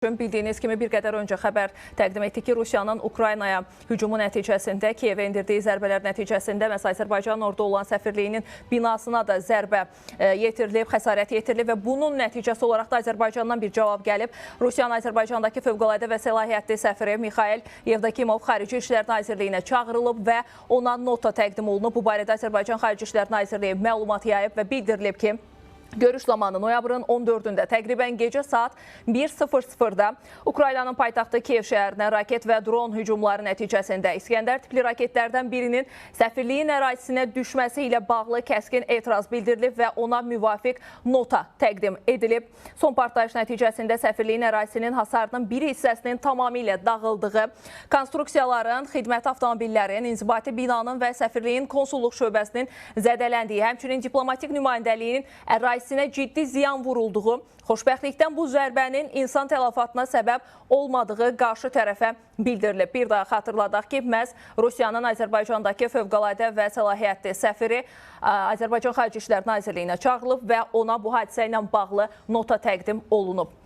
Bildiyiniz kimi bir qədər öncə xəbər təqdim etdi ki, Rusiyanın Ukraynaya hücumu nəticəsində, Kiyevə endirdiyi zərbələr nəticəsində məhz Azərbaycanın orada olan səfirliyinin binasına da zərbə yetirilib, xəsarət yetirilib və bunun nəticəsi olaraq da Azərbaycandan bir cavab gəlib. Rusiyanın Azərbaycandakı fövqəladə və səlahiyyətli səfiri Mikhail Yevdokimov Xarici İşlər Nazirliyinə çağırılıb və ona nota təqdim olunub. Bu barədə Azərbaycan Xarici İşlər Nazirliyi məlumat yayıb və bildirilib ki, görüş zamanı noyabrın 14-də təqribən gecə saat 1:00-da Ukraynanın paytaxtı Kiyev şəhərinə raket və dron hücumları nəticəsində İskəndər tipli raketlərdən birinin səfirliyin ərazisinə düşməsi ilə bağlı kəskin etiraz bildirilib və ona müvafiq nota təqdim edilib. Son partlayış nəticəsində səfirliyin ərazisinin hasarının bir hissəsinin tamamilə dağıldığı, konstruksiyaların, xidməti avtomobillərin, inzibati binanın və səfirliyin konsulluq şöbəsinin zədələndiyi, həmçinin diplomatik nümayəndəliyin ərazisinə ciddi ziyan vurulduğu, xoşbəxtlikdən bu zərbənin insan tələfatına səbəb olmadığı qarşı tərəfə bildirilib. Bir daha xatırladaq ki, məhz Rusiyanın Azərbaycandakı fövqəladə və səlahiyyətli səfiri Azərbaycan Xarici İşlər Nazirliyinə çağırılıb və ona bu hadisə ilə bağlı nota təqdim olunub.